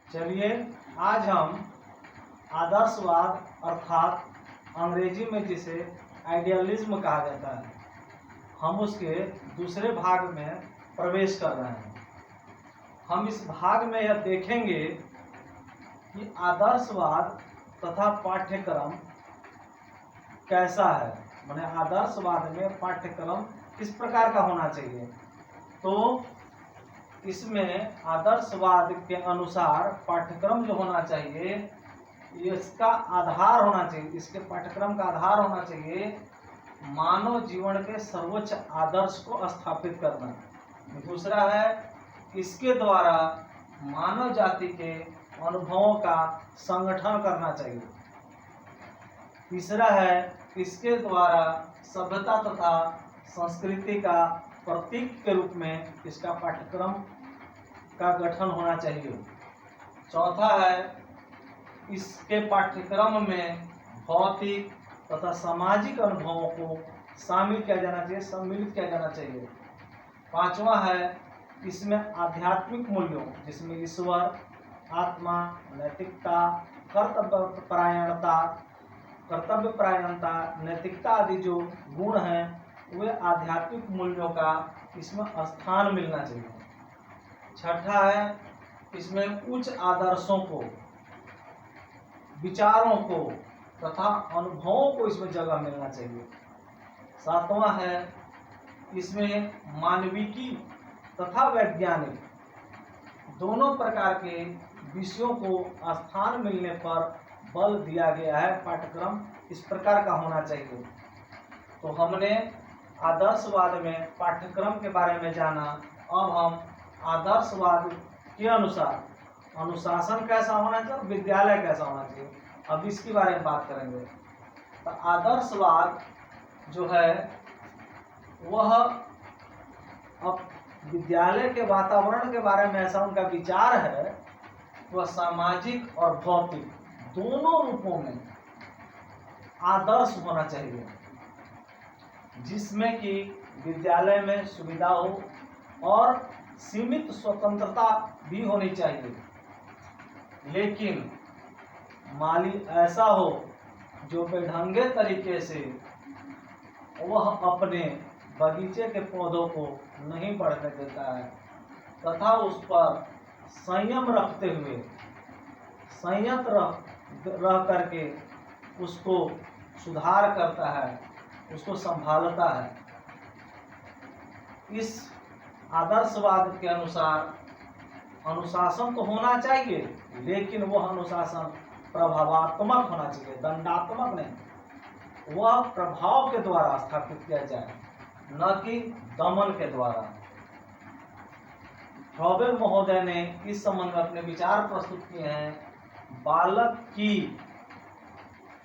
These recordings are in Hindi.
चलिए आज हम आदर्शवाद अर्थात अंग्रेजी में जिसे आइडियलिज्म कहा जाता है, हम उसके दूसरे भाग में प्रवेश कर रहे हैं। हम इस भाग में यह देखेंगे कि आदर्शवाद तथा पाठ्यक्रम कैसा है, माने आदर्शवाद में पाठ्यक्रम किस प्रकार का होना चाहिए। तो इसमें आदर्शवाद के अनुसार पाठ्यक्रम जो होना चाहिए, इसका आधार होना चाहिए, इसके पाठ्यक्रम का आधार होना चाहिए मानव जीवन के सर्वोच्च आदर्श को स्थापित करना। दूसरा है इसके द्वारा मानव जाति के अनुभवों का संगठन करना चाहिए। तीसरा है इसके द्वारा सभ्यता तथा संस्कृति का प्रतीक के रूप में इसका पाठ्यक्रम का गठन होना चाहिए। चौथा है इसके पाठ्यक्रम में भौतिक तथा सामाजिक अनुभवों को शामिल किया जाना चाहिए, सम्मिलित किया जाना चाहिए। पांचवा है इसमें आध्यात्मिक मूल्यों जिसमें ईश्वर, आत्मा, नैतिकता, कर्तव्यपरायणता, नैतिकता आदि जो गुण हैं वे आध्यात्मिक मूल्यों का इसमें स्थान मिलना चाहिए। छठा है इसमें उच्च आदर्शों को, विचारों को तथा अनुभवों को इसमें जगह मिलना चाहिए। सातवां है इसमें मानविकी तथा वैज्ञानिक दोनों प्रकार के विषयों को स्थान मिलने पर बल दिया गया है। पाठ्यक्रम इस प्रकार का होना चाहिए। तो हमने आदर्शवाद में पाठ्यक्रम के बारे में जाना। अब हम आदर्शवाद के अनुसार अनुशासन कैसा होना चाहिए, विद्यालय कैसा होना चाहिए, अब इसके बारे में बात करेंगे। तो आदर्शवाद जो है वह अब विद्यालय के वातावरण के बारे में ऐसा उनका विचार है, वह सामाजिक और भौतिक दोनों रूपों में आदर्श होना चाहिए, जिसमें कि विद्यालय में सुविधा हो और सीमित स्वतंत्रता भी होनी चाहिए, लेकिन माली ऐसा हो जो बेढंगे तरीके से वह अपने बगीचे के पौधों को नहीं बढ़ने देता है तथा उस पर संयम रखते हुए संयत रह करके उसको सुधार करता है, उसको संभालता है। इस आदर्शवाद के अनुसार अनुशासन तो होना चाहिए, लेकिन वह अनुशासन प्रभावात्मक होना चाहिए, दंडात्मक नहीं। वह प्रभाव के द्वारा स्थापित किया जाए, न कि दमन के द्वारा। फ्रॉबेल महोदय ने इस संबंध में अपने विचार प्रस्तुत किए हैं। बालक की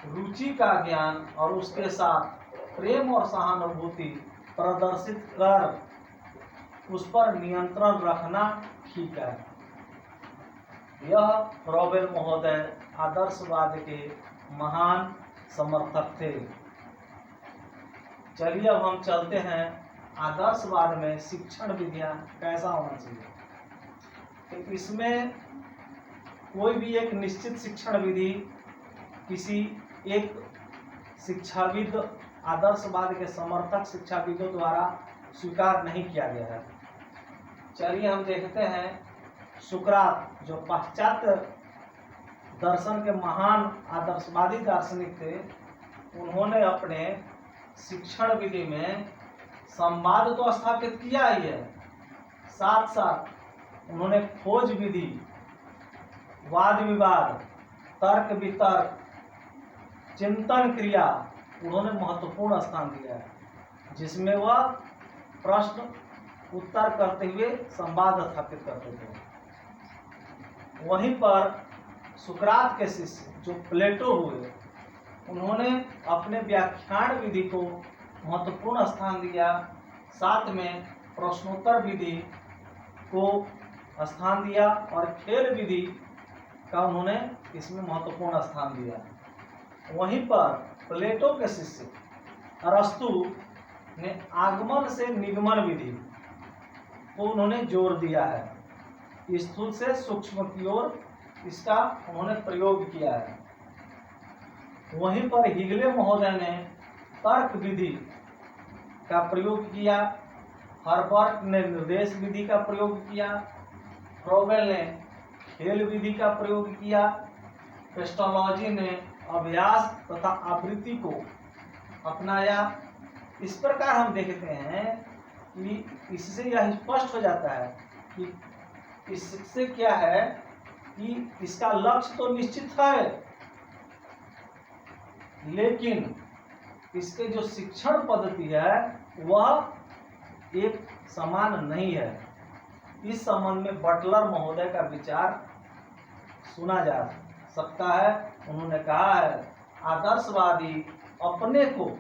रुचि का ज्ञान और उसके साथ प्रेम और सहानुभूति प्रदर्शित कर उस पर नियंत्रण रखना ठीक है। यह फ्रॉबेल महोदय आदर्शवाद के महान समर्थक थे। चलिए अब हम चलते हैं आदर्शवाद में शिक्षण विधियां कैसा होना चाहिए। तो इसमें कोई भी एक निश्चित शिक्षण विधि किसी एक शिक्षाविद, आदर्शवाद के समर्थक शिक्षाविदों द्वारा स्वीकार नहीं किया गया है। चलिए हम देखते हैं सुकरात जो पाश्चात्य दर्शन के महान आदर्शवादी दार्शनिक थे, उन्होंने अपने शिक्षण विधि में संवाद तो स्थापित किया ही है, साथ साथ उन्होंने खोज विधि, वाद विवाद, तर्क वितर्क, चिंतन क्रिया उन्होंने महत्वपूर्ण स्थान दिया है, जिसमें वह प्रश्न उत्तर करते हुए संवाद स्थापित करते थे। वहीं पर सुकरात के शिष्य जो प्लेटो हुए, उन्होंने अपने व्याख्यान विधि को महत्वपूर्ण स्थान दिया, साथ में प्रश्नोत्तर विधि को स्थान दिया और खेल विधि का उन्होंने इसमें महत्वपूर्ण स्थान दिया। वहीं पर प्लेटो के शिष्य अरस्तु ने आगमन से निगमन विधि को उन्होंने जोर दिया है। स्थूल से सूक्ष्म की ओर इसका उन्होंने प्रयोग किया है। वहीं पर हिगले महोदय ने तर्क विधि का प्रयोग किया, हर्बर्ट ने निर्देश विधि का प्रयोग किया, फ्रोबेल ने खेल विधि का प्रयोग किया, पेस्टोलॉजी ने अभ्यास तथा आवृत्ति को अपनाया। इस प्रकार हम देखते हैं कि इससे यह स्पष्ट हो जाता है कि इससे क्या है कि इसका लक्ष्य तो निश्चित है, लेकिन इसके जो शिक्षण पद्धति है वह एक समान नहीं है। इस संबंध में बटलर महोदय का विचार सुना जा सकता है। उन्होंने कहा है, आदर्शवादी अपने को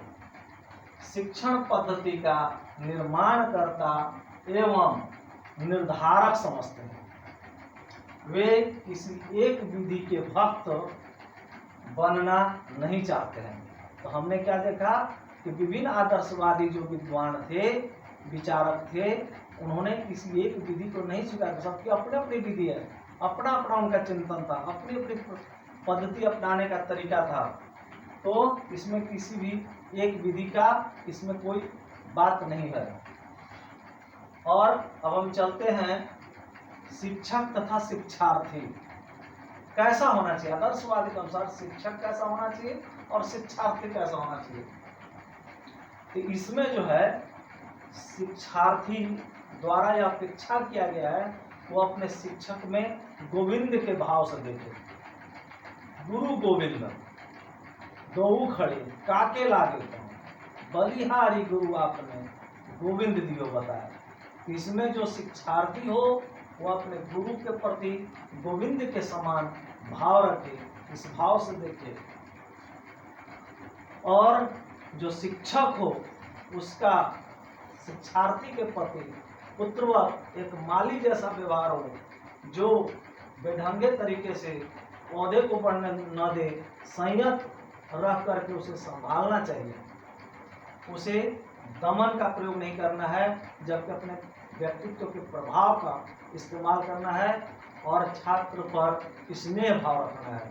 शिक्षण पद्धति का निर्माणकर्ता एवं निर्धारक समझते हैं। वे किसी एक विधि के भक्त बनना नहीं चाहते हैं। तो हमने क्या देखा कि विभिन्न आदर्शवादी जो विद्वान थे, विचारक थे, उन्होंने किसी एक विधि को नहीं स्वीकार, सबकी अपनी अपनी विधि है, अपना अपना उनका चिंतन था, अपनी अपनी पद्धति अपनाने का तरीका था। तो इसमें किसी भी एक विधि का इसमें कोई बात नहीं है। और अब हम चलते हैं शिक्षक तथा शिक्षार्थी कैसा होना चाहिए। आदर्शवादी के अनुसार शिक्षक कैसा होना चाहिए और शिक्षार्थी कैसा होना चाहिए। तो इसमें जो है शिक्षार्थी द्वारा यह अपेक्षा किया गया है वो अपने शिक्षक में गोविंद के भाव से देखे। गुरु गोविंद दो खड़े काके लागे बलिहारी गुरु आपने गोविंद दियो बताया। इसमें जो शिक्षार्थी हो वो अपने गुरु के प्रति गोविंद के समान भाव रखे, इस भाव से देखे। और जो शिक्षक हो उसका शिक्षार्थी के प्रति पुत्रवत एक माली जैसा व्यवहार हो, जो बेढंगे तरीके से पौधे को बढ़ने न दे, संयत रह करके उसे संभालना चाहिए। उसे दमन का प्रयोग नहीं करना है, जबकि अपने व्यक्तित्व के प्रभाव का इस्तेमाल करना है और छात्र पर स्नेह भाव रखना है।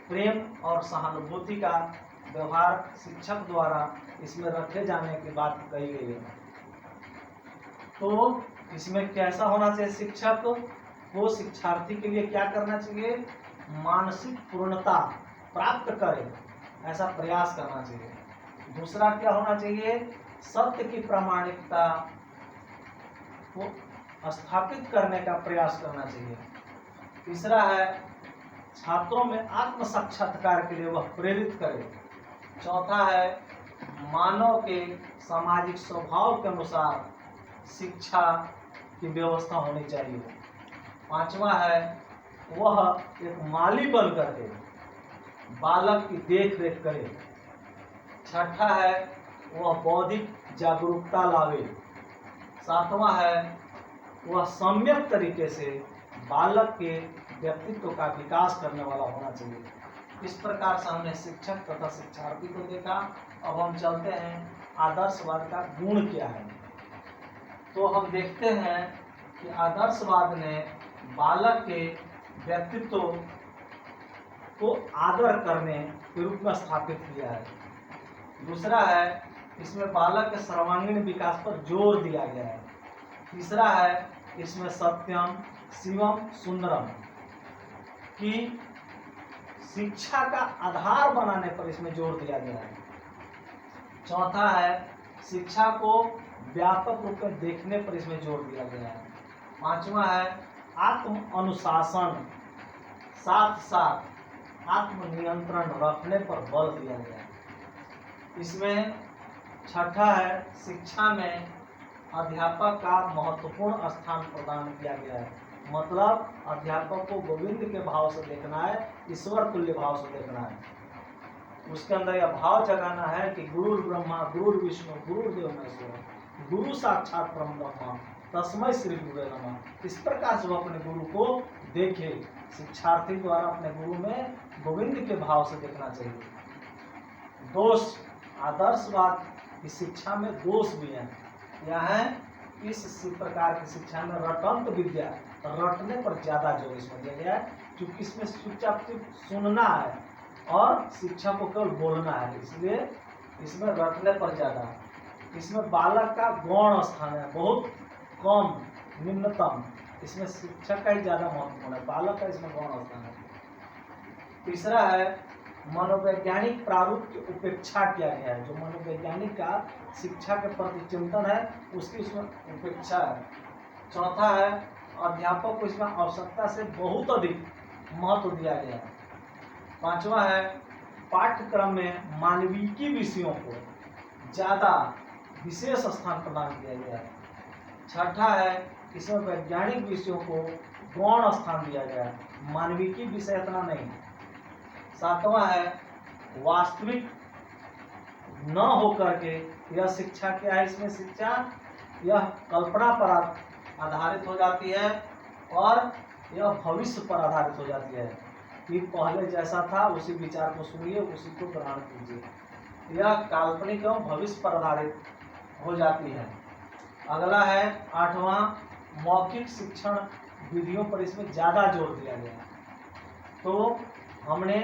प्रेम और सहानुभूति का व्यवहार शिक्षक द्वारा इसमें रखे जाने की बात कही गई है। तो इसमें कैसा होना चाहिए शिक्षक को, शिक्षार्थी के लिए क्या करना चाहिए, मानसिक पूर्णता प्राप्त करे ऐसा प्रयास करना चाहिए। दूसरा क्या होना चाहिए, सत्य की प्रामाणिकता को स्थापित करने का प्रयास करना चाहिए। तीसरा है छात्रों में आत्म साक्षात्कार के लिए वह प्रेरित करे। चौथा है मानव के सामाजिक स्वभाव के अनुसार शिक्षा की व्यवस्था होनी चाहिए। पांचवा है वह एक माली बन करके बालक की देख रेख करे। छठा है वह बौद्धिक जागरूकता लावे। सातवां है वह सम्यक तरीके से बालक के व्यक्तित्व का विकास करने वाला होना चाहिए। इस प्रकार से हमने शिक्षक तथा शिक्षार्थी को देखा। अब हम चलते हैं आदर्शवाद का गुण क्या है। तो हम देखते हैं कि आदर्शवाद ने बालक के व्यक्तित्व को आदर करने के रूप में स्थापित किया है। दूसरा है इसमें बालक के सर्वांगीण विकास पर जोर दिया गया है। तीसरा है इसमें सत्यम शिवम सुंदरम की शिक्षा का आधार बनाने पर इसमें जोर दिया गया है। चौथा है शिक्षा को व्यापक रूप में देखने पर इसमें जोर दिया गया है। पांचवा है आत्म अनुशासन साथ साथ आत्म नियंत्रण रखने पर बल दिया गया है। इसमें छठा है शिक्षा में अध्यापक का महत्वपूर्ण स्थान प्रदान किया गया है। मतलब अध्यापक को गोविंद के भाव से देखना है, ईश्वर तुल्य भाव से देखना है। उसके अंदर यह भाव जगाना है कि गुरु ब्रह्मा गुरु विष्णु गुरुदेव महेश्वर, गुरु साक्षात परम ब्रह्म तस्मै श्री गुरुवे नमः। इस प्रकार से वो अपने गुरु को देखे। शिक्षार्थी द्वारा अपने गुरु में गोविंद के भाव से देखना चाहिए। दोष, आदर्शवाद की शिक्षा में दोष भी हैं। यह है इस प्रकार की शिक्षा में रटंत विद्या, रटने पर ज्यादा जोर इसमें दिया गया है। क्योंकि इसमें चुपचाप सुनना है और शिक्षा को केवल बोलना है, इसलिए इसमें रटने पर ज़्यादा। इसमें बालक का गौण स्थान है बहुत कम, निम्नतम। इसमें शिक्षक का ही ज़्यादा महत्वपूर्ण है, बालक का इसमें गौण स्थान है। तीसरा है मनोवैज्ञानिक प्रारूप की उपेक्षा किया गया है। जो मनोवैज्ञानिक का शिक्षा के प्रति चिंतन है उसकी इसमें उपेक्षा है। चौथा है अध्यापक को इसमें आवश्यकता से बहुत अधिक महत्व दिया गया है। पांचवा है पाठ्यक्रम में मानविकी विषयों को ज़्यादा विशेष स्थान प्रदान किया गया है। छठा है इसमें वैज्ञानिक विषयों को गौण स्थान दिया गया है, मानविकी विषय इतना नहीं। सातवां है वास्तविक न होकर के यह शिक्षा क्या है, इसमें शिक्षा यह कल्पना पर आधारित हो जाती है और यह भविष्य पर आधारित हो जाती है कि पहले जैसा था उसी विचार को सुनिए, उसी को ग्रहण कीजिए। यह काल्पनिक एवं भविष्य पर आधारित हो जाती है। अगला है आठवां मौखिक शिक्षण विधियों पर इसमें ज़्यादा जोर दिया गया है। तो हमने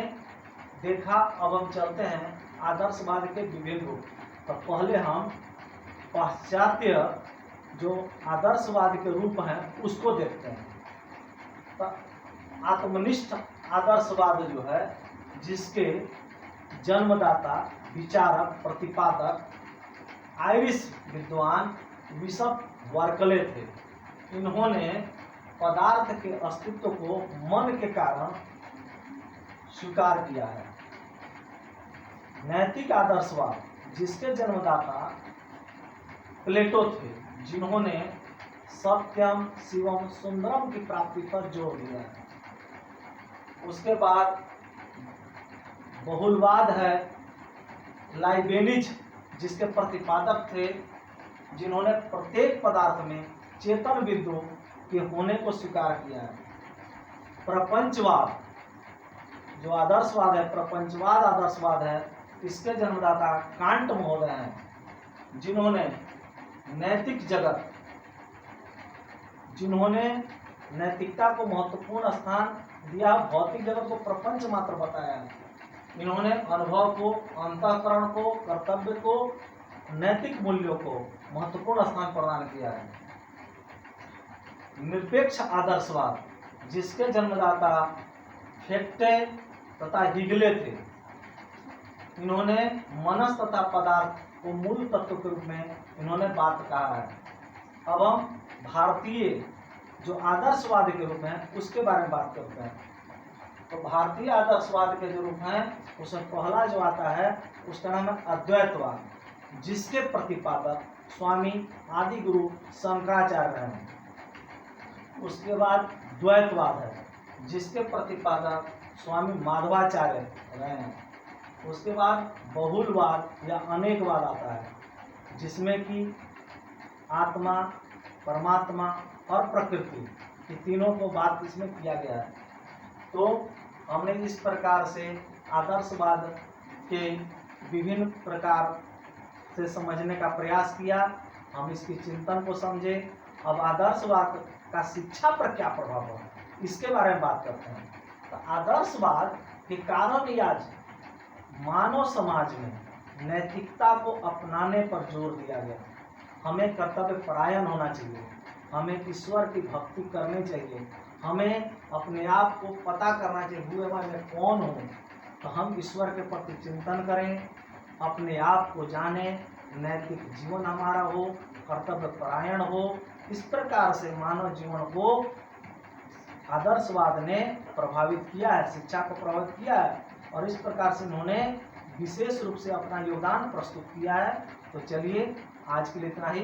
देखा, अब हम चलते हैं आदर्शवाद के विभिन्न रूप। तो पहले हम पाश्चात्य जो आदर्शवाद के रूप हैं उसको देखते हैं। तो आत्मनिष्ठ आदर्शवाद जो है, जिसके जन्मदाता, विचारक, प्रतिपादक आयरिश विद्वान बिशप बर्कले थे। इन्होंने पदार्थ के अस्तित्व को मन के कारण स्वीकार किया है। नैतिक आदर्शवाद, जिसके जन्मदाता प्लेटो थे, जिन्होंने सत्यम शिवम सुंदरम की प्राप्ति पर जोर दिया है। उसके बाद बहुलवाद है लाइबेनिज, जिसके प्रतिपादक थे, जिन्होंने प्रत्येक पदार्थ में चेतन बिंदु के होने को स्वीकार किया है। प्रपंचवाद जो आदर्शवाद है, प्रपंचवाद आदर्शवाद है, इसके जन्मदाता कांट महोदय हैं, जिन्होंने नैतिक जगत, जिन्होंने नैतिकता को महत्वपूर्ण स्थान दिया, भौतिक जगत को प्रपंच मात्र बताया है। इन्होंने अनुभव को, अंतःकरण को, कर्तव्य को, नैतिक मूल्यों को महत्वपूर्ण स्थान प्रदान किया है। निरपेक्ष आदर्शवाद, जिसके जन्मदाता फेक्टे तथा हिगले थे, इन्होंने मनस तथा पदार्थ को मूल तत्व के रूप में इन्होंने बात कहा है। अब हम भारतीय जो आदर्शवाद के रूप हैं उसके बारे में बात करते हैं। तो भारतीय आदर्शवाद के जो रूप हैं उसमें पहला जो आता है उसका नाम है अद्वैतवाद, जिसके प्रतिपादक स्वामी आदि गुरु शंकराचार्य हैं। उसके बाद द्वैतवाद है, जिसके प्रतिपादक स्वामी माधवाचार्य रहे हैं। उसके बाद बहुलवाद या अनेकवाद आता है, जिसमें कि आत्मा, परमात्मा और प्रकृति, ये तीनों को बात इसमें किया गया है। तो हमने इस प्रकार से आदर्शवाद के विभिन्न प्रकार से समझने का प्रयास किया, हम इसके चिंतन को समझे। अब आदर्शवाद का शिक्षा पर क्या प्रभाव है इसके बारे में बात करते हैं। तो आदर्शवाद के कारण ही आज मानव समाज में नैतिकता को अपनाने पर जोर दिया गया। हमें कर्तव्य परायण होना चाहिए, हमें ईश्वर की भक्ति करनी चाहिए, हमें अपने आप को पता करना चाहिए, हुए मैं कौन हूँ। तो हम ईश्वर के प्रति चिंतन करें, अपने आप को जाने, नैतिक जीवन हमारा हो, कर्तव्य परायण हो। इस प्रकार से मानव जीवन को आदर्शवाद ने प्रभावित किया है, शिक्षा को प्रभावित किया है, और इस प्रकार से उन्होंने विशेष रूप से अपना योगदान प्रस्तुत किया है। तो चलिए आज के लिए इतना ही।